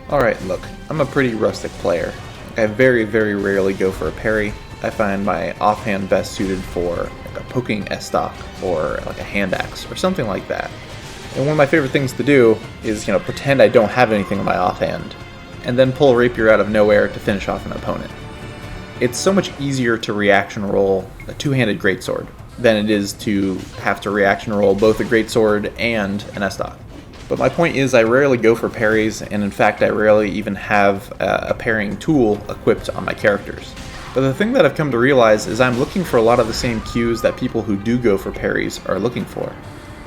Alright, look, I'm a pretty rustic player. I very rarely go for a parry. I find my offhand best suited for like a poking S-stock or like a hand axe or something like that. And one of my favorite things to do is, pretend I don't have anything in my offhand, and then pull a rapier out of nowhere to finish off an opponent. It's so much easier to reaction roll a two-handed greatsword than it is to have to reaction roll both a greatsword and an S-stock. But my point is I rarely go for parries, and in fact I rarely even have a parrying tool equipped on my characters. But the thing that I've come to realize is I'm looking for a lot of the same cues that people who do go for parries are looking for.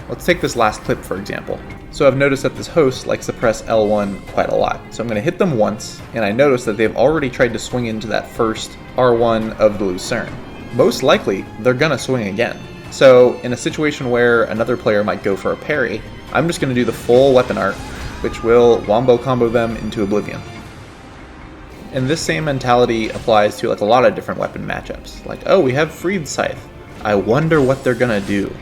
Let's take this last clip for example. So I've noticed that this host likes to press L1 quite a lot. So I'm going to hit them once, and I notice that they've already tried to swing into that first R1 of the Lucerne. Most likely, they're going to swing again. So in a situation where another player might go for a parry, I'm just going to do the full weapon art, which will wombo combo them into oblivion. And this same mentality applies to like a lot of different weapon matchups. Like, oh, we have Freed Scythe. I wonder what they're going to do.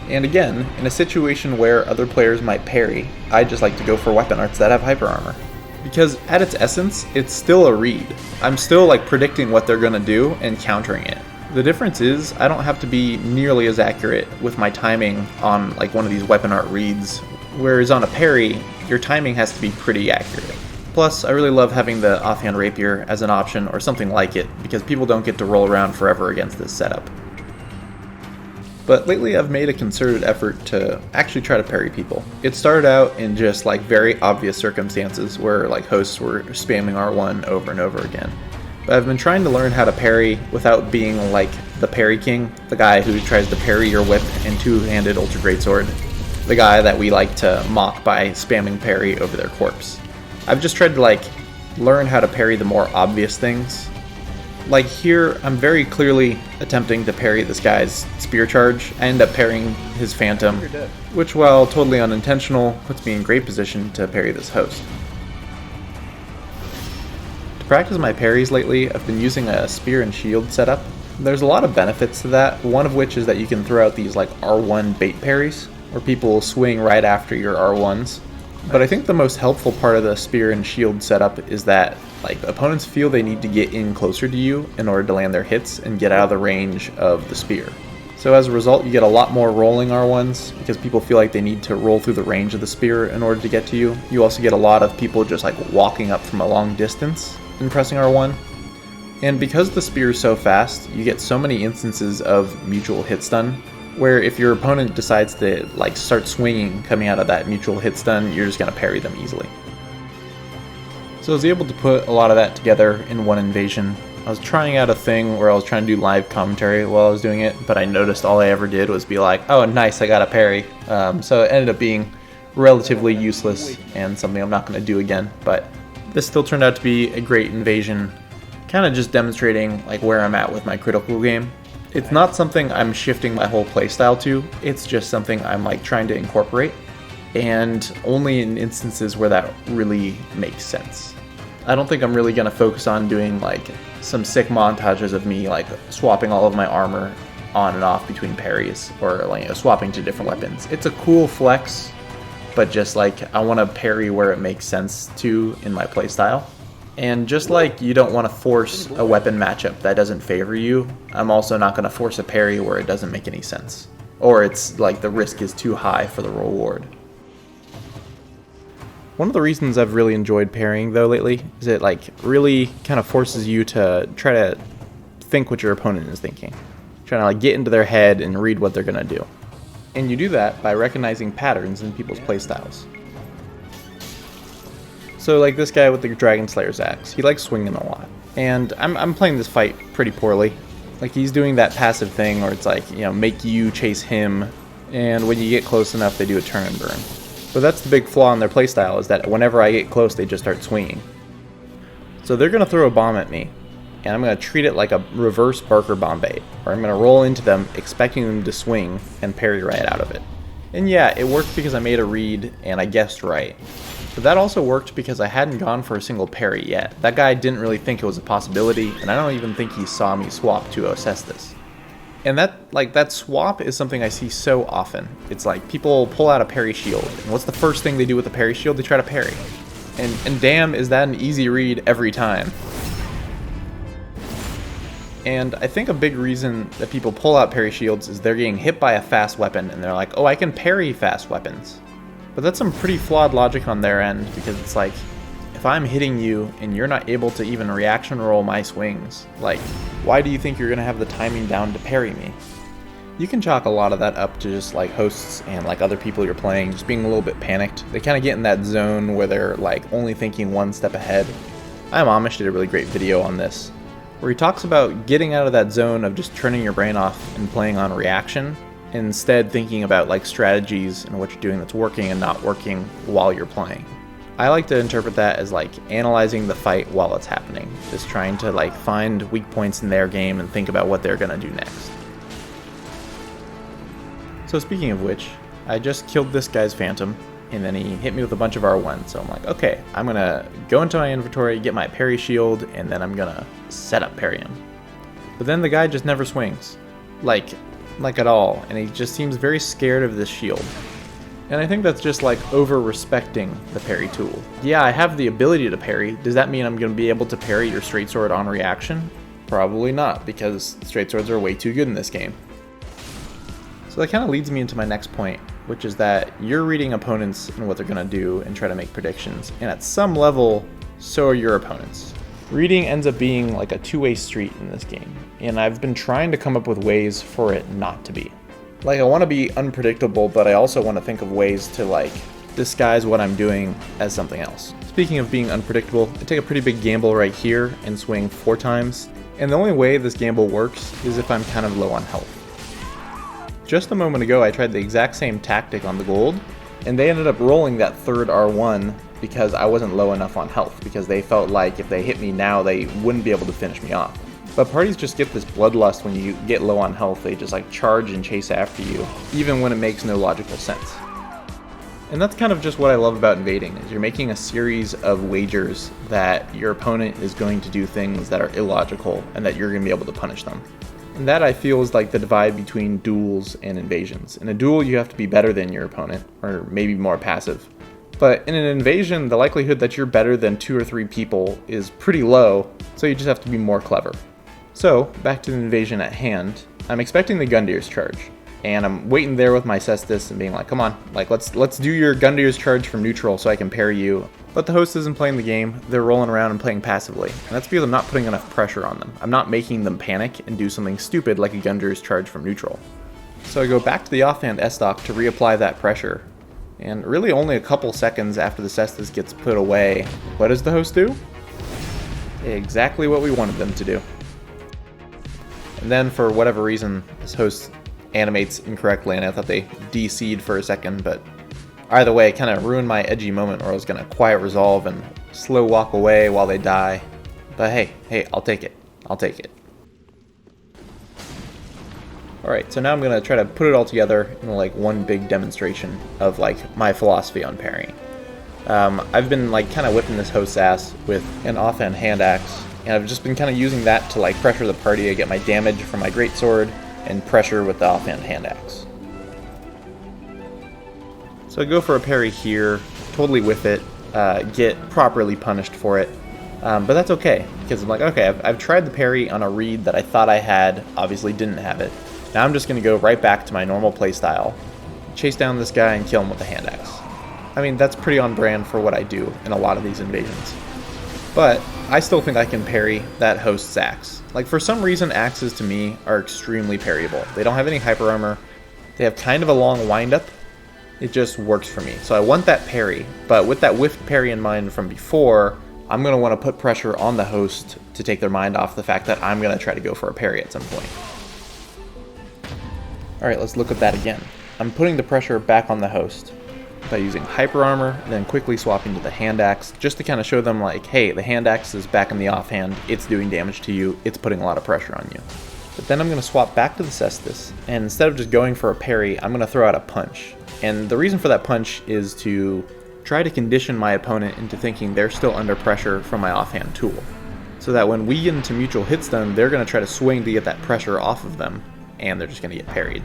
And again, in a situation where other players might parry, I just like to go for weapon arts that have hyper armor. Because at its essence, it's still a read. I'm still like predicting what they're going to do and countering it. The difference is, I don't have to be nearly as accurate with my timing on like one of these weapon art reads, whereas on a parry, your timing has to be pretty accurate. Plus, I really love having the offhand rapier as an option or something like it, because people don't get to roll around forever against this setup. But lately I've made a concerted effort to actually try to parry people. It started out in just like very obvious circumstances where like hosts were spamming R1 over and over again. But I've been trying to learn how to parry without being like the parry king, the guy who tries to parry your whip and two-handed ultra greatsword, the guy that we like to mock by spamming parry over their corpse. I've just tried to like learn how to parry the more obvious things. Like here, I'm very clearly attempting to parry this guy's spear charge. I end up parrying his phantom, which while totally unintentional, puts me in great position to parry this host. To practice my parries lately, I've been using a spear and shield setup. There's a lot of benefits to that, one of which is that you can throw out these like R1 bait parries, where people will swing right after your R1s. But I think the most helpful part of the spear and shield setup is that like opponents feel they need to get in closer to you in order to land their hits and get out of the range of the spear. So as a result, you get a lot more rolling R1s because people feel like they need to roll through the range of the spear in order to get to you. You also get a lot of people just like walking up from a long distance and pressing R1. And because the spear is so fast, you get so many instances of mutual hit stun, where if your opponent decides to like start swinging coming out of that mutual hit stun, you're just going to parry them easily. So I was able to put a lot of that together in one invasion. I was trying out a thing where I was trying to do live commentary while I was doing it, but I noticed all I ever did was be like, oh nice, I got a parry. So it ended up being relatively useless and something I'm not going to do again, but this still turned out to be a great invasion, kind of just demonstrating like where I'm at with my critical game. It's not something I'm shifting my whole playstyle to, it's just something I'm like trying to incorporate, and only in instances where that really makes sense. I don't think I'm really going to focus on doing like some sick montages of me like swapping all of my armor on and off between parries or like swapping to different weapons. It's a cool flex, but just like I want to parry where it makes sense to in my playstyle. And just like you don't want to force a weapon matchup that doesn't favor you, I'm also not going to force a parry where it doesn't make any sense. Or it's like the risk is too high for the reward. One of the reasons I've really enjoyed parrying though lately is it like really kind of forces you to try to think what your opponent is thinking. Trying to like get into their head and read what they're going to do. And you do that by recognizing patterns in people's playstyles. So like this guy with the Dragon Slayer's axe, he likes swinging a lot. And I'm playing this fight pretty poorly. Like he's doing that passive thing where it's like, make you chase him, and when you get close enough they do a turn and burn. But that's the big flaw in their playstyle, is that whenever I get close they just start swinging. So they're going to throw a bomb at me, and I'm going to treat it like a reverse Barker bomb bait, where I'm going to roll into them expecting them to swing and parry right out of it. And yeah, it worked because I made a read and I guessed right. But that also worked because I hadn't gone for a single parry yet. That guy didn't really think it was a possibility, and I don't even think he saw me swap to assess this. And that swap is something I see so often. It's like people pull out a parry shield, and what's the first thing they do with the parry shield? They try to parry. And damn, is that an easy read every time. And I think a big reason that people pull out parry shields is they're getting hit by a fast weapon and they're like, oh, I can parry fast weapons. But that's some pretty flawed logic on their end, because it's like, if I'm hitting you and you're not able to even reaction roll my swings, like, why do you think you're gonna have the timing down to parry me? You can chalk a lot of that up to just like hosts and like other people you're playing just being a little bit panicked. They kind of get in that zone where they're like only thinking one step ahead. I'm Amish did a really great video on this, where he talks about getting out of that zone of just turning your brain off and playing on reaction, and instead thinking about like strategies and what you're doing that's working and not working while you're playing. I like to interpret that as like analyzing the fight while it's happening, just trying to like find weak points in their game and think about what they're gonna do next. So speaking of which, I just killed this guy's Phantom, and then he hit me with a bunch of R1, so I'm like, okay, I'm gonna go into my inventory, get my parry shield, and then I'm gonna set up parry him. But then the guy just never swings. Like at all, and he just seems very scared of this shield. And I think that's just like over-respecting the parry tool. Yeah, I have the ability to parry. Does that mean I'm gonna be able to parry your straight sword on reaction? Probably not, because straight swords are way too good in this game. So that kind of leads me into my next point, which is that you're reading opponents and what they're going to do and try to make predictions, and at some level, so are your opponents. Reading ends up being like a two-way street in this game, and I've been trying to come up with ways for it not to be. Like, I want to be unpredictable, but I also want to think of ways to like disguise what I'm doing as something else. Speaking of being unpredictable, I take a pretty big gamble right here and swing 4 times, and the only way this gamble works is if I'm kind of low on health. Just a moment ago, I tried the exact same tactic on the gold, and they ended up rolling that third R1 because I wasn't low enough on health, because they felt like if they hit me now, they wouldn't be able to finish me off. But parties just get this bloodlust when you get low on health. They just like charge and chase after you, even when it makes no logical sense. And that's kind of just what I love about invading, is you're making a series of wagers that your opponent is going to do things that are illogical and that you're going to be able to punish them. And that, I feel, is like the divide between duels and invasions. In a duel, you have to be better than your opponent, or maybe more passive. But in an invasion, the likelihood that you're better than 2 or 3 people is pretty low, so you just have to be more clever. So, back to the invasion at hand, I'm expecting the Gundyrs charge, and I'm waiting there with my Cestus and being like, come on, like let's do your Gundyrs charge from neutral so I can parry you. But the host isn't playing the game, they're rolling around and playing passively, and that's because I'm not putting enough pressure on them. I'm not making them panic and do something stupid like a Gundyrs charge from neutral. So I go back to the offhand S-Stock to reapply that pressure, and really only a couple seconds after the Cestus gets put away, what does the host do? Exactly what we wanted them to do. And then for whatever reason, this host animates incorrectly, and I thought they DC'd for a second, but either way, it kind of ruined my edgy moment where I was going to quiet resolve and slow walk away while they die. But hey, I'll take it. I'll take it. Alright, so now I'm going to try to put it all together in like one big demonstration of like my philosophy on parrying. I've been like kind of whipping this host's ass with an offhand hand axe, and I've just been kind of using that to like pressure the party to get my damage from my greatsword and pressure with the offhand hand axe. So I go for a parry here, totally whiff it, get properly punished for it, but that's okay, because I'm like, okay, I've tried the parry on a read that I thought I had, obviously didn't have it. Now I'm just going to go right back to my normal playstyle, chase down this guy and kill him with the hand axe. I mean, that's pretty on brand for what I do in a lot of these invasions. But I still think I can parry that host's axe. Like, for some reason, axes to me are extremely parryable. They don't have any hyper armor, they have kind of a long windup. It just works for me. So I want that parry, but with that whiffed parry in mind from before, I'm going to want to put pressure on the host to take their mind off the fact that I'm going to try to go for a parry at some point. Alright, let's look at that again. I'm putting the pressure back on the host by using hyper armor, and then quickly swapping to the hand axe, just to kind of show them like, hey, the hand axe is back in the offhand, it's doing damage to you, it's putting a lot of pressure on you. But then I'm going to swap back to the Cestus, and instead of just going for a parry, I'm going to throw out a punch. And the reason for that punch is to try to condition my opponent into thinking they're still under pressure from my offhand tool. So that when we get into mutual hit stun, they're going to try to swing to get that pressure off of them, and they're just going to get parried.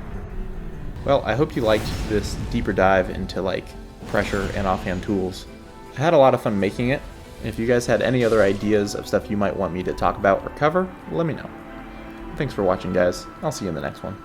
Well, I hope you liked this deeper dive into like pressure and offhand tools. I had a lot of fun making it. If you guys had any other ideas of stuff you might want me to talk about or cover, let me know. Thanks for watching, guys. I'll see you in the next one.